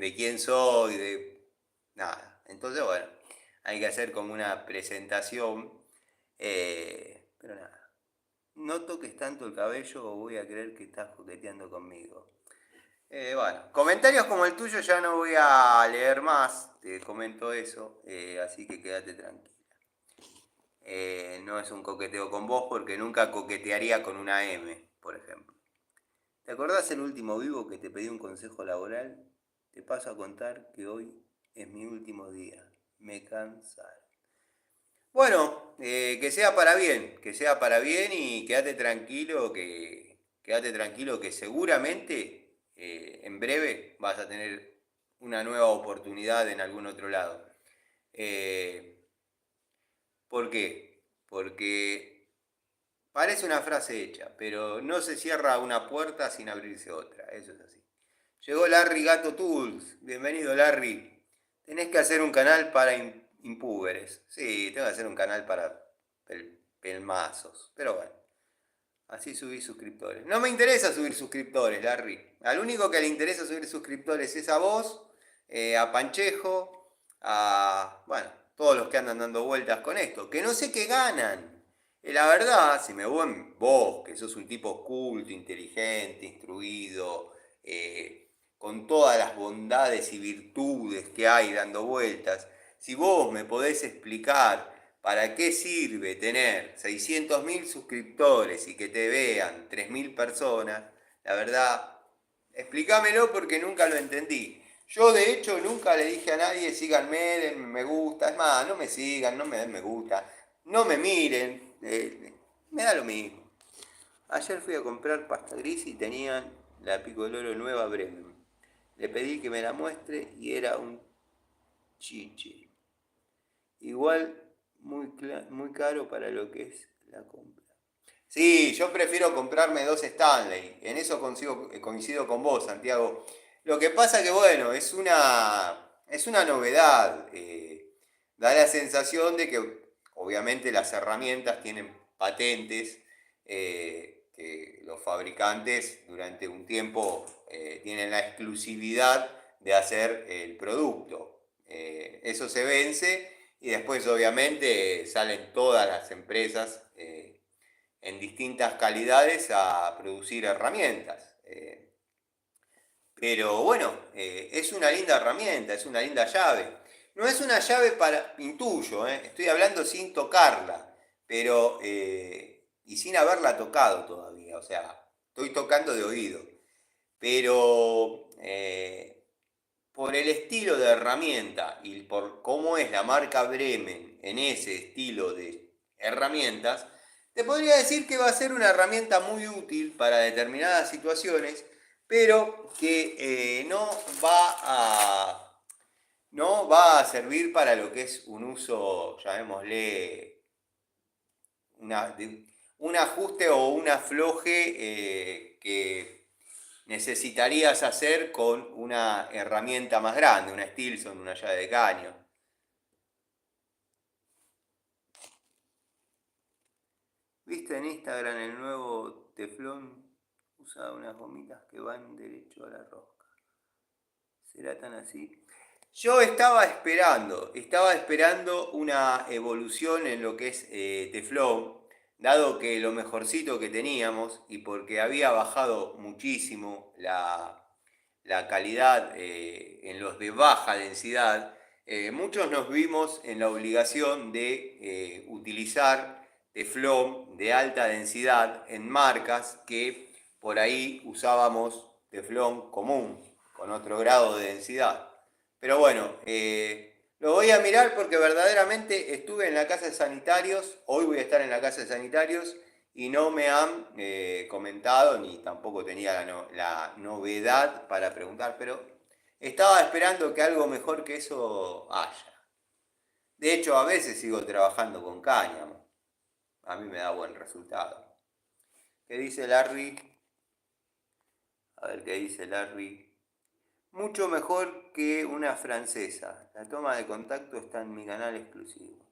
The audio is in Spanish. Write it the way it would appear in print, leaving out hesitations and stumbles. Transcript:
de quién soy, de nada. Entonces, bueno, hay que hacer como una presentación, pero nada. No toques tanto el cabello o voy a creer que estás coqueteando conmigo. Bueno, comentarios como el tuyo ya no voy a leer más, te comento eso, así que quédate tranquila. No es un coqueteo con vos porque nunca coquetearía con una M, por ejemplo. ¿Te acordás el último vivo que te pedí un consejo laboral? Te paso a contar que hoy es mi último día. Me cansaron. Bueno, que sea para bien, que sea para bien y quédate tranquilo que seguramente en breve vas a tener una nueva oportunidad en algún otro lado. Eh, ¿Por qué? Porque parece una frase hecha, pero no se cierra una puerta sin abrirse otra, eso es así. Llegó Larry Gato Tools, bienvenido Larry. Tenés que hacer un canal para impúberes. Sí, tengo que hacer un canal para pelmazos, pero bueno, así subí suscriptores. No me interesa subir suscriptores, Larry. Al único que le interesa subir suscriptores es a vos, a Panchejo, a, bueno, todos los que andan dando vueltas con esto, que no sé qué ganan. La verdad, si me ven vos, que sos un tipo culto, inteligente, instruido, con todas las bondades y virtudes que hay dando vueltas, si vos me podés explicar ¿para qué sirve tener 600.000 suscriptores y que te vean 3.000 personas? La verdad, explícamelo porque nunca lo entendí. Yo de hecho nunca le dije a nadie síganme, denme me gusta. Es más, no me sigan, no me den me gusta, no me miren. Me da lo mismo. Ayer fui a comprar pasta gris y tenían la Picoloro nueva Bremen. Le pedí que me la muestre y era un chiche. Igual muy caro para lo que es la compra. Sí, yo prefiero comprarme dos Stanley. En eso coincido con vos, Santiago. Lo que pasa que, bueno, es una novedad. Da la sensación de que, obviamente, las herramientas tienen patentes, que los fabricantes durante un tiempo tienen la exclusividad de hacer el producto. Eso se vence y después obviamente salen todas las empresas en distintas calidades a producir herramientas. Pero bueno, es una linda herramienta, es una linda llave. No es una llave para, intuyo, estoy hablando sin tocarla, pero, y sin haberla tocado todavía, o sea, estoy tocando de oído. Pero por el estilo de herramienta y por cómo es la marca Bremen en ese estilo de herramientas, te podría decir que va a ser una herramienta muy útil para determinadas situaciones, pero que no va a servir para lo que es un uso, llamémosle, una, un ajuste o un afloje que necesitarías hacer con una herramienta más grande, una Stilson, una llave de caño. ¿Viste en Instagram el nuevo teflón? Usa unas gomitas que van derecho a la rosca. ¿Será tan así? Yo estaba esperando una evolución en lo que es teflón, dado que lo mejorcito que teníamos y porque había bajado muchísimo la calidad en los de baja densidad, muchos nos vimos en la obligación de utilizar teflón de alta densidad en marcas que por ahí usábamos teflón común, con otro grado de densidad. Pero bueno, lo voy a mirar porque verdaderamente estuve en la casa de sanitarios, hoy voy a estar en la casa de sanitarios y no me han comentado ni tampoco tenía la novedad para preguntar, pero estaba esperando que algo mejor que eso haya. De hecho, a veces sigo trabajando con cáñamo. A mí me da buen resultado. ¿Qué dice Larry? A ver qué dice Larry. Mucho mejor que una francesa. La toma de contacto está en mi canal exclusivo.